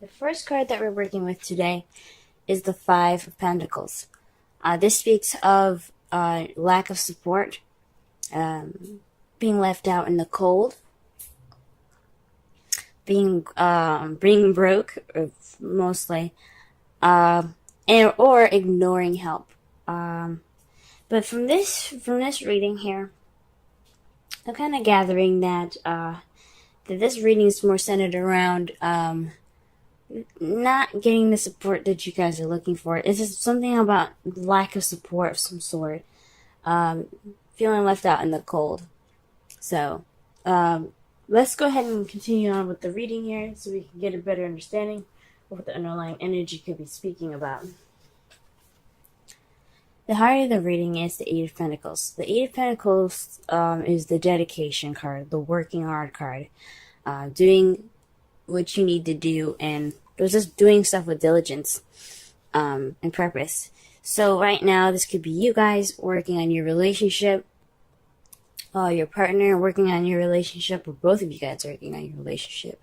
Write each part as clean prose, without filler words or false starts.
The first card that we're working with today is the Five of Pentacles. This speaks of lack of support, being left out in the cold, being broke, mostly, or ignoring help. But from this reading here, I'm kind of gathering that this reading is more centered around not getting the support that you guys are looking for. It's just something about lack of support of some sort, feeling left out in the cold. So let's go ahead and continue on with the reading here so we can get a better understanding of what the underlying energy could be speaking about. The heart of the reading is the Eight of Pentacles. The Eight of Pentacles is the dedication card, the working hard card, doing what you need to do, and just doing stuff with diligence and purpose. So right now, this could be you guys working on your relationship, your partner working on your relationship, or both of you guys working on your relationship.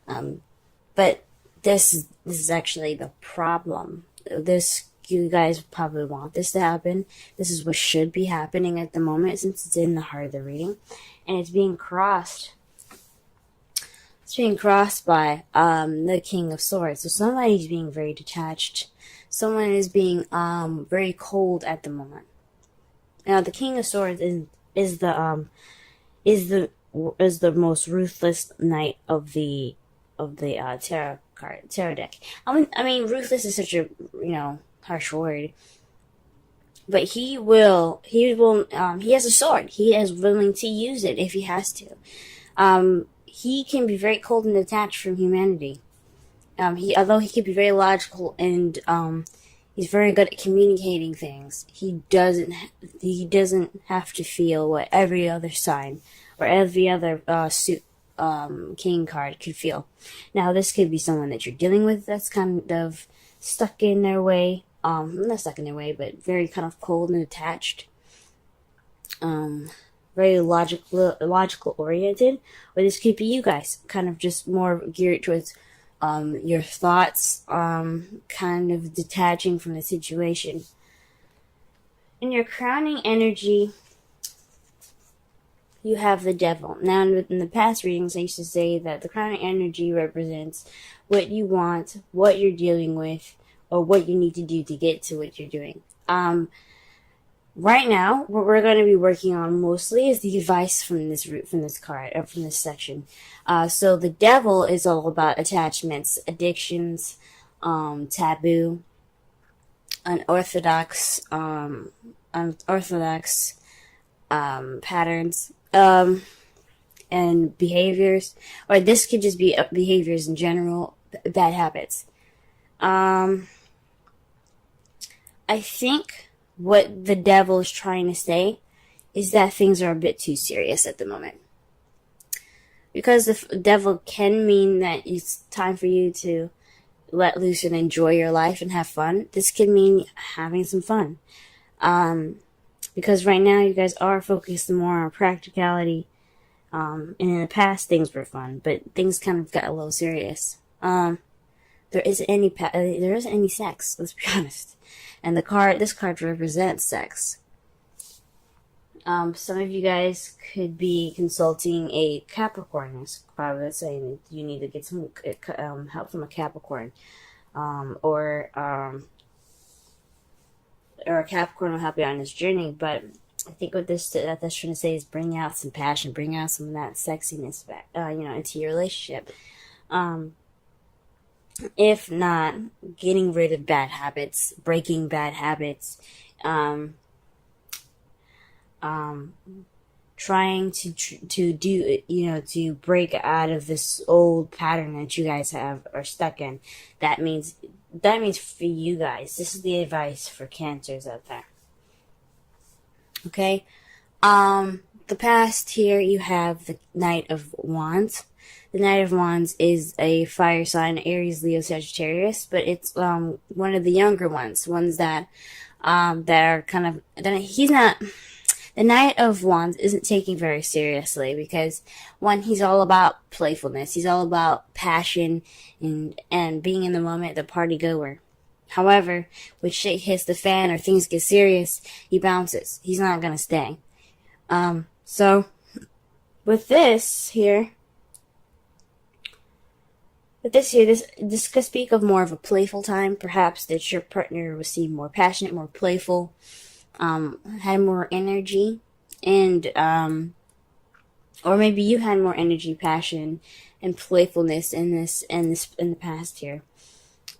But this is actually the problem. You guys probably want this to happen. This is what should be happening at the moment, since it's in the heart of the reading, and it's being crossed. It's being crossed by the King of Swords. So somebody's being very detached. Someone is being very cold at the moment. Now the King of Swords is the most ruthless knight of the tarot deck. I mean, ruthless is such a harsh word, but he has a sword. He is willing to use it if he has to. He can be very cold and detached from humanity. Although he can be very logical and he's very good at communicating things, he doesn't have to feel what every other sign or every other king card could feel. Now this could be someone that you're dealing with that's kind of stuck in their way. Not stuck in their way, but very kind of cold and attached. Very logical oriented. Or this could be you guys, kind of just more geared towards your thoughts, kind of detaching from the situation. In your crowning energy, you have the Devil. Now, in the past readings, I used to say that the crowning energy represents what you want, what you're dealing with, or what you need to do to get to what you're doing. Right now, what we're going to be working on mostly is the advice from this card, or from this section. So the Devil is all about attachments, addictions, taboo, unorthodox patterns, and behaviors, or this could just be behaviors in general, bad habits. I think what the Devil is trying to say is that things are a bit too serious at the moment. Because the Devil can mean that it's time for you to let loose and enjoy your life and have fun. This can mean having some fun. Because right now you guys are focused more on practicality. And in the past things were fun, but things kind of got a little serious. There isn't any sex, let's be honest. And this card represents sex. Some of you guys could be consulting a Capricorn. It's probably saying that you need to get some help from a Capricorn, or a Capricorn will help you on this journey. But I think what that's trying to say is bring out some passion, bring out some of that sexiness back, into your relationship. If not, getting rid of bad habits, breaking bad habits, trying to do, to break out of this old pattern that you guys are stuck in. That means for you guys. This is the advice for Cancers out there. Okay? The past here, you have the Knight of Wands. The Knight of Wands is a fire sign, Aries, Leo, Sagittarius, but it's one of the younger ones that are kind of, he's not, the Knight of Wands isn't taken very seriously because, one, he's all about playfulness. He's all about passion and being in the moment, the party goer. However, when shit hits the fan or things get serious, he bounces. He's not gonna stay. So, with this here, this could speak of more of a playful time. Perhaps that your partner was seen more passionate, more playful, had more energy, and or maybe you had more energy, passion, and playfulness in the past here.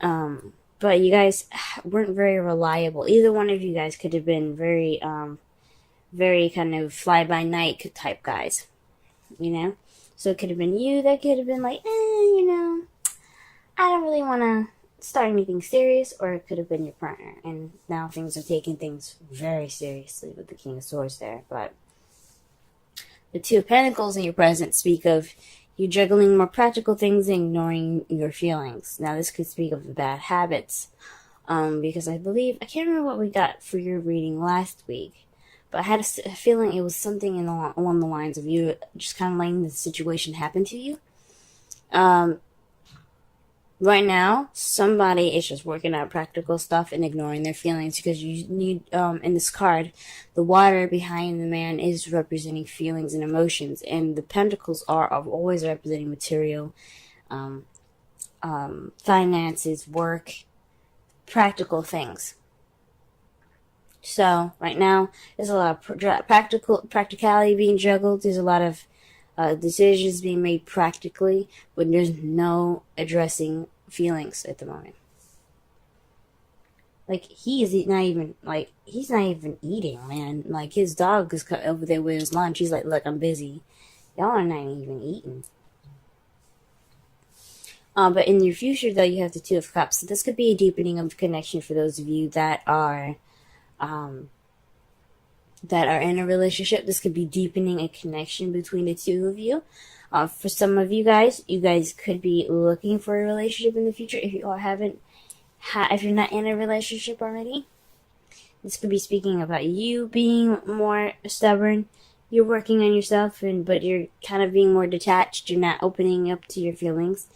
But you guys weren't very reliable. Either one of you guys could have been very kind of fly-by-night type guys, you know? So it could have been you that could have been like, you know, I don't really want to start anything serious, or it could have been your partner. And now things are taking things very seriously with the King of Swords there. But the Two of Pentacles in your present speak of you juggling more practical things and ignoring your feelings. Now, this could speak of the bad habits. Because I can't remember what we got for your reading last week, but I had a feeling it was something along the lines of you just kind of letting the situation happen to you. Right now, somebody is just working out practical stuff and ignoring their feelings because you need, in this card, the water behind the man is representing feelings and emotions, and the pentacles are always representing material, finances, work, practical things. So, right now, there's a lot of practicality being juggled. There's a lot of decisions being made practically, but there's no addressing feelings at the moment. Like, he's not even eating, man. Like, his dog is over there with his lunch. He's like, look, I'm busy. Y'all are not even eating. But in your future, though, you have the Two of Cups. So this could be a deepening of connection for those of you that are in a relationship. This could be deepening a connection between the two of you. For some of you guys could be looking for a relationship in the future if you if you're not in a relationship already. This could be speaking about you being more stubborn. You're working on yourself, but you're kind of being more detached. You're not opening up to your feelings.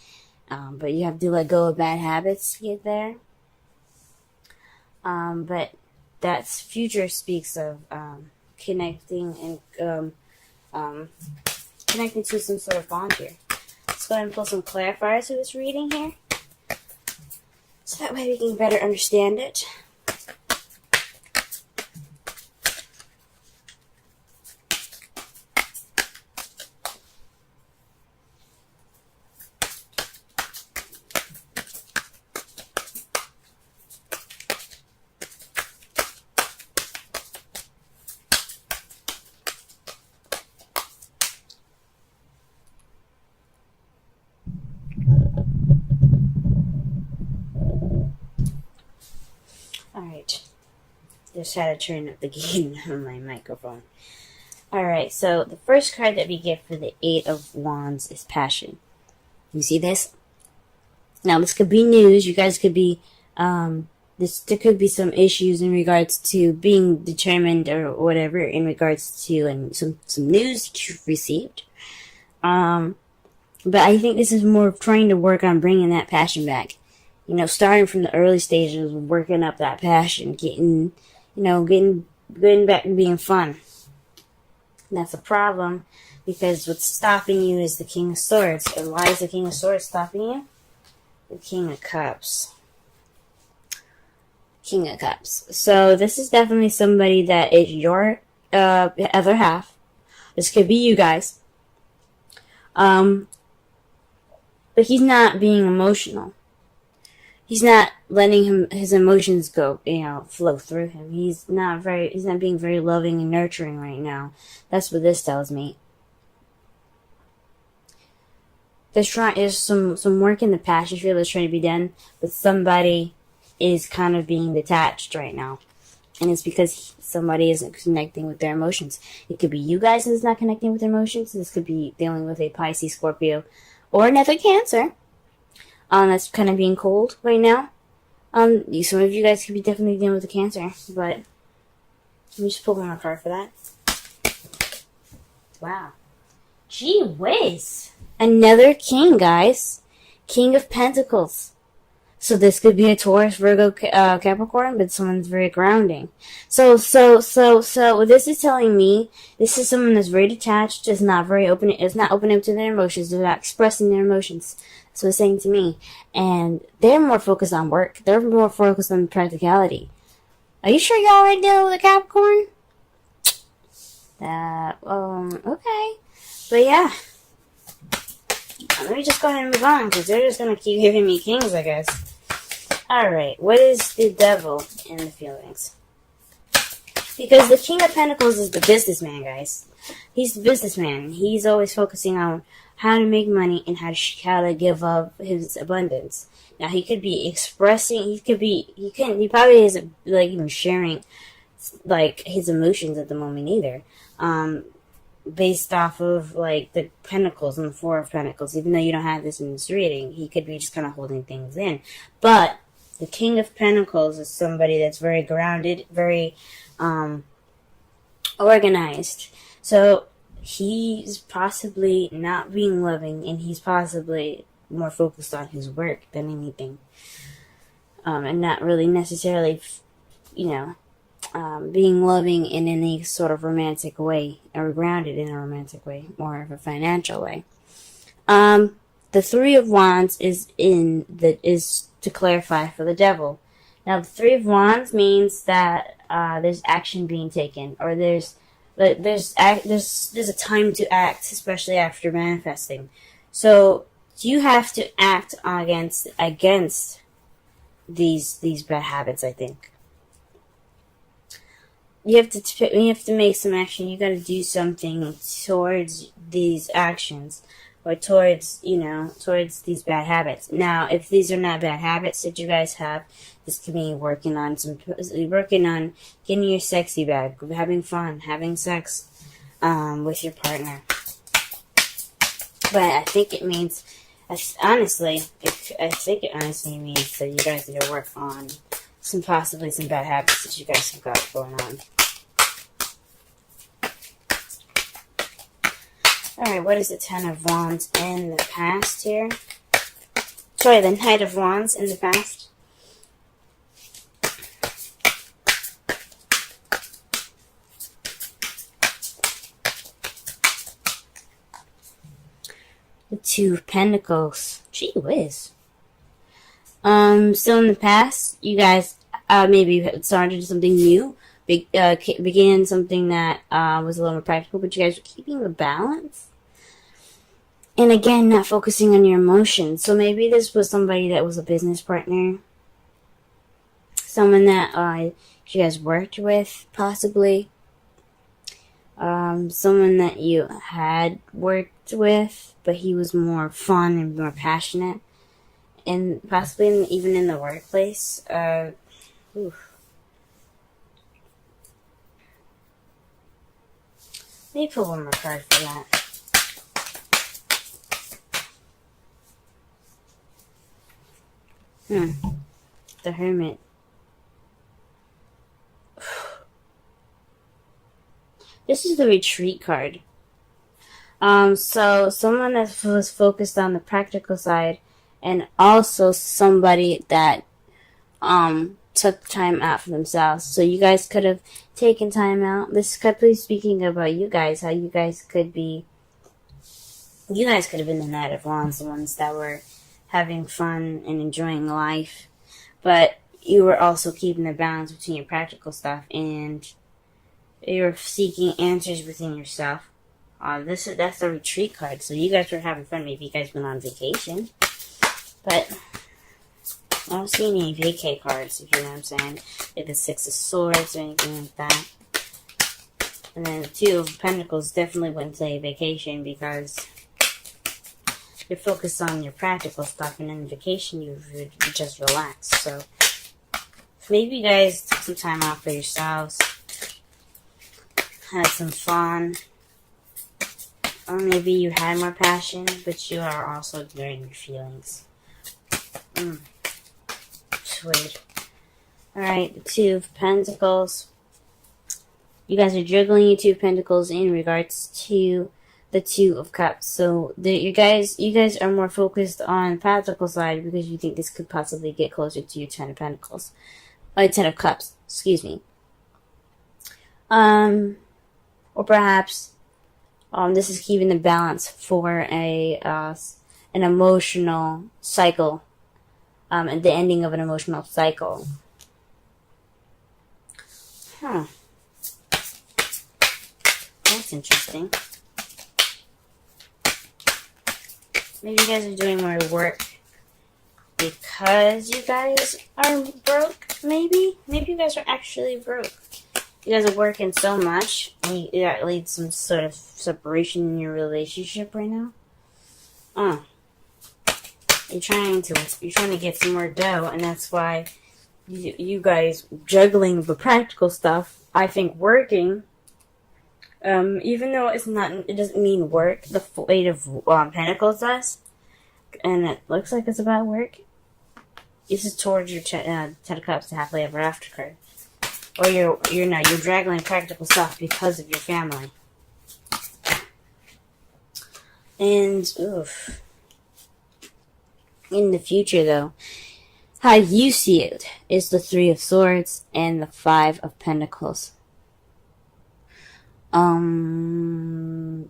But you have to let go of bad habits to get there. But that's future speaks of connecting and connecting to some sort of bond here. Let's go ahead and pull some clarifiers for this reading here, so that way we can better understand it. Just had to turn up the gain on my microphone. Alright, so the first card that we get for the Eight of Wands is Passion. You see this? Now, this could be news. You guys could be, there could be some issues in regards to being determined or whatever in regards to and some news that you've received. But I think this is more of trying to work on bringing that passion back. You know, starting from the early stages of working up that passion, getting back to being fun. And that's a problem because what's stopping you is the King of Swords. And why is the King of Swords stopping you? The King of Cups. King of Cups. So this is definitely somebody that is your other half. This could be you guys. But he's not being emotional. He's not letting his emotions go, flow through him. He's not being very loving and nurturing right now. That's what this tells me. There's some work in the passion field that's trying to be done, but somebody is kind of being detached right now. And it's because somebody isn't connecting with their emotions. It could be you guys that's not connecting with their emotions. This could be dealing with a Pisces, Scorpio, or another Cancer. That's kind of being cold right now. Some of you guys could be definitely dealing with a Cancer, but let me just pull one more card for that. Wow. Gee whiz. Another king, guys. King of Pentacles. So this could be a Taurus, Virgo, Capricorn, but someone's very grounding. So what this is telling me, this is someone that's very detached, is not very open, is not open up to their emotions, they're not expressing their emotions. That's what it's saying to me. And they're more focused on work. They're more focused on practicality. Are you sure y'all already dealing with a Capricorn? Okay. But yeah. Let me just go ahead and move on, because they're just going to keep giving me kings, I guess. Alright, what is the devil in the feelings? Because the King of Pentacles is the businessman, guys. He's the businessman. He's always focusing on how to make money and how to give up his abundance. Now, he could be expressing, he probably isn't, like, even sharing, like, his emotions at the moment either. Based off of, like, the Pentacles and the Four of Pentacles. Even though you don't have this in this reading, he could be just kind of holding things in. But the King of Pentacles is somebody that's very grounded, very organized. So he's possibly not being loving, and he's possibly more focused on his work than anything. And not really necessarily, being loving in any sort of romantic way, or grounded in a romantic way, more of a financial way. The Three of Wands is to clarify for the devil. Now, the Three of Wands means that there's action being taken, or there's a time to act, especially after manifesting. So you have to act against these bad habits, I think. You have to make some action. You got to do something towards these actions, or towards these bad habits. Now, if these are not bad habits that you guys have, this could be working on getting your sexy back, having fun, having sex with your partner. But I think it means, honestly means that you guys need to work on possibly some bad habits that you guys have got going on. Alright, what is the Ten of Wands in the past here? Sorry, the Knight of Wands in the past. The Two of Pentacles. Gee whiz. So in the past, you guys maybe started something new, began something that was a little more practical, but you guys were keeping the balance. And again, not focusing on your emotions. So maybe this was somebody that was a business partner, someone that you guys worked with, possibly. Someone that you had worked with, but he was more fun and more passionate. And possibly even in the workplace. Let me pull one more card for that. The Hermit. This is the Retreat card. So someone that was focused on the practical side, and also somebody that took time out for themselves. So you guys could have taken time out. This could be speaking about you guys, how you guys could have been the Knight of Wands, the ones that were having fun and enjoying life, but you were also keeping the balance between your practical stuff, and you're seeking answers within yourself. That's the Retreat card. So you guys were having fun. Maybe you guys went on vacation, but I don't see any vacay cards, if you know what I'm saying. Like the Six of Swords or anything like that. And then the Two of Pentacles definitely wouldn't say vacation, because you're focused on your practical stuff, and in vacation you just relax. So maybe you guys took some time out for yourselves, had some fun, or maybe you had more passion, but you are also ignoring your feelings. Sweet. Alright, the Two of Pentacles. You guys are juggling your Two of Pentacles in regards to the Two of Cups. So you guys are more focused on practical side because you think this could possibly get closer to your Ten of Pentacles. Ten of Cups, excuse me. Or perhaps this is keeping the balance for an emotional cycle, at the ending of an emotional cycle. That's interesting. Maybe you guys are doing more work because you guys are broke, maybe? Maybe you guys are actually broke. You guys are working so much, and that leads some sort of separation in your relationship right now. You're trying to get some more dough, and that's why you guys juggling the practical stuff. I think working, even though it doesn't mean work. The Eight of Pentacles does, and it looks like it's about work. This is towards your Ten of Cups, the Happily Ever After card. Or you're juggling practical stuff because of your family. And in the future, though, how you see it is the Three of Swords and the Five of Pentacles.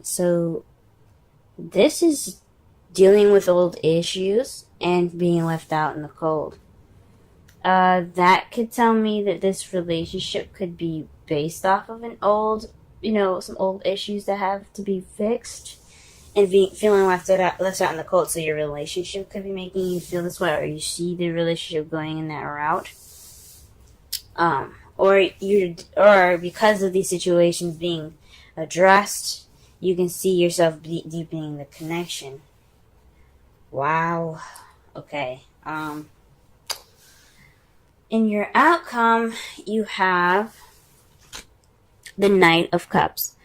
So this is dealing with old issues and being left out in the cold. That could tell me that this relationship could be based off of some old issues that have to be fixed, and feeling left out in the cold. So your relationship could be making you feel this way, or you see the relationship going in that route. Or because of these situations being addressed, you can see yourself deepening the connection. Wow. Okay. In your outcome, you have the Knight of Cups.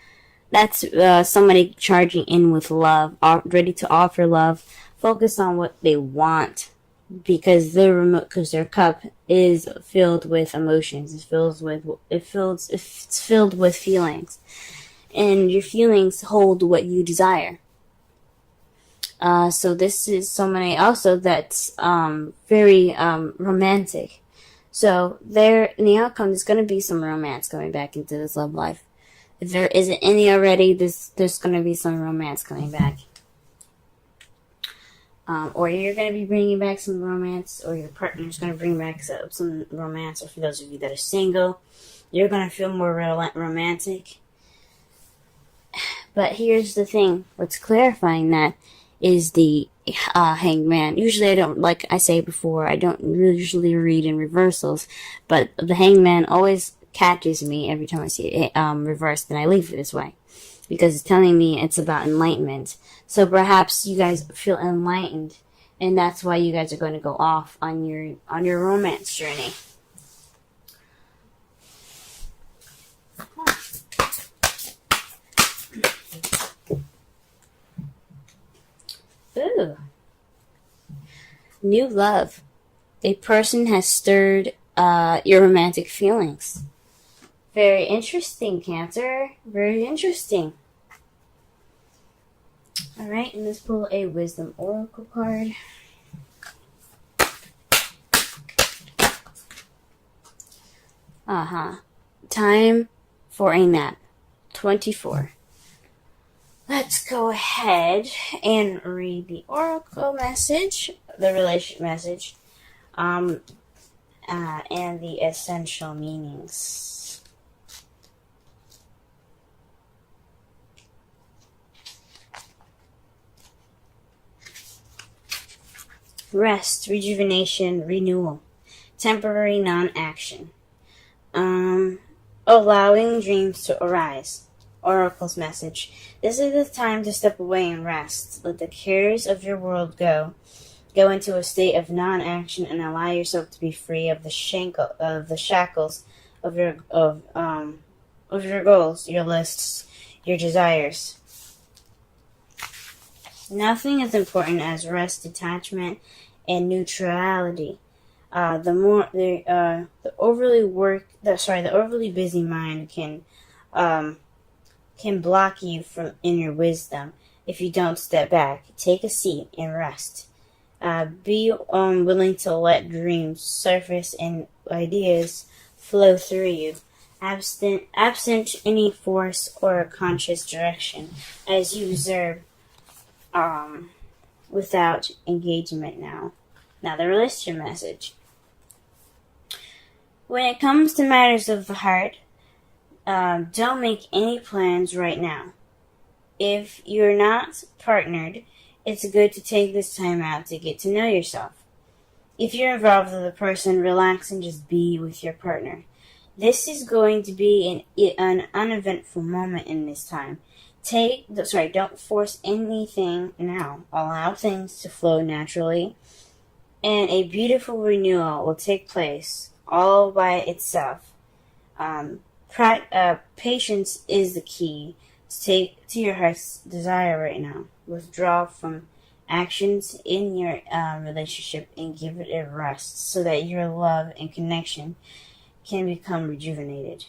That's somebody charging in with love, ready to offer love, focused on what they want, because their cup is filled with emotions. It's filled with feelings, and your feelings hold what you desire. So this is somebody also that's very romantic. So there, in the outcome, there's going to be some romance coming back into this love life. If there isn't any already, there's going to be some romance coming back. Or you're going to be bringing back some romance, or your partner's going to bring back some romance. Or for those of you that are single, you're going to feel more romantic. But here's the thing. What's clarifying that is the Hanged Man. Usually I don't, like I say before, I don't usually read in reversals, but the Hanged Man always catches me every time I see it reversed, and I leave it this way because it's telling me it's about enlightenment. So perhaps you guys feel enlightened, and that's why you guys are going to go off on your romance journey. Ooh. New love. A person has stirred your romantic feelings. Very interesting, Cancer. Very interesting. Alright, and let's pull a Wisdom Oracle card. Time for a nap. 24. Let's go ahead and read the Oracle message, the relationship message, and the essential meanings. Rest, rejuvenation, renewal, temporary non-action, allowing dreams to arise. Oracle's message. This is the time to step away and rest. Let the cares of your world go. Go into a state of non-action and allow yourself to be free of the shackles of your goals, your lists, your desires. Nothing is important as rest, detachment, and neutrality. The overly busy mind can can block you from in your wisdom if you don't step back, take a seat, and rest. Be willing to let dreams surface and ideas flow through you, absent any force or conscious direction, as you observe without engagement now. Now, the relationship message. When it comes to matters of the heart, don't make any plans right now. If you're not partnered, it's good to take this time out to get to know yourself. If you're involved with a person, relax and just be with your partner. This is going to be an uneventful moment in this time. Don't force anything now. Allow things to flow naturally, and a beautiful renewal will take place all by itself. Patience is the key to your heart's desire right now. Withdraw from actions in your relationship and give it a rest so that your love and connection can become rejuvenated.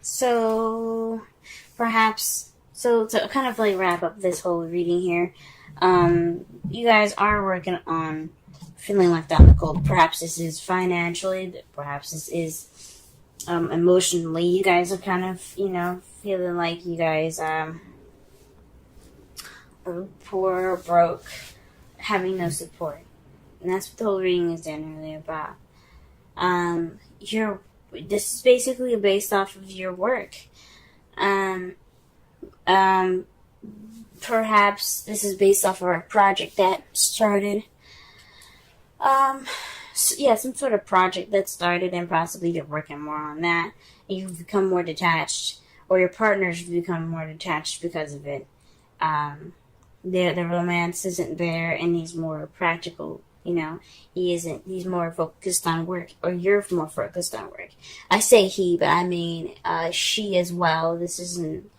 So to kind of like wrap up this whole reading here, you guys are working on feeling left out in the cold. Perhaps this is financially, perhaps this is emotionally. You guys are kind of, feeling like you guys are poor or broke, having no support. And that's what the whole reading is generally about. This is basically based off of your work. Perhaps this is based off of a project that started. Some sort of project that started, and possibly you're working more on that. And you've become more detached, or your partner's become more detached because of it. The romance isn't there, and he's more practical. He's more focused on work, or you're more focused on work. I say he, but I mean she as well. This isn't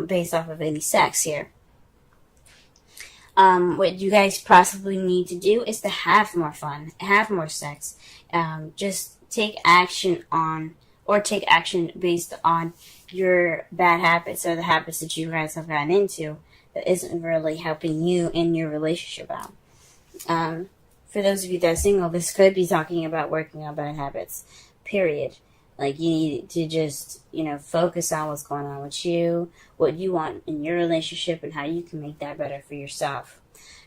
based off of any sex here. What you guys possibly need to do is to have more fun, have more sex. Just take action based on your bad habits or the habits that you guys have gotten into that isn't really helping you in your relationship out. For those of you that are single, this could be talking about working on bad habits, period. Like, you need to just, focus on what's going on with you, what you want in your relationship, and how you can make that better for yourself.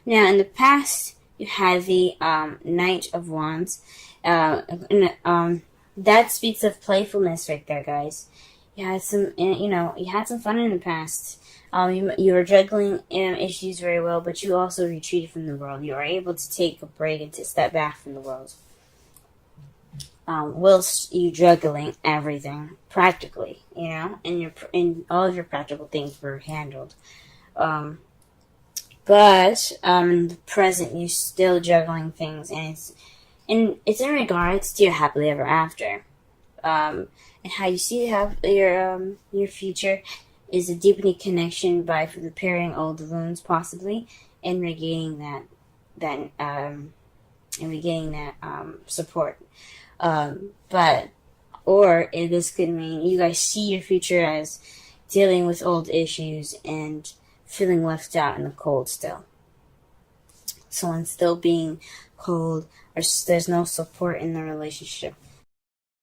Now, in the past, you had the Knight of Wands. That speaks of playfulness right there, guys. You had some fun in the past. You were juggling issues very well, but you also retreated from the world. You were able to take a break and to step back from the world. Whilst you juggling everything practically, and all of your practical things were handled. But in the present, you're still juggling things, and it's in regards to your happily ever after, and how you see your future is a deepening connection by repairing old wounds, possibly, and regaining that support. This could mean you guys see your future as dealing with old issues and feeling left out in the cold still. Someone still being cold, or there's no support in the relationship.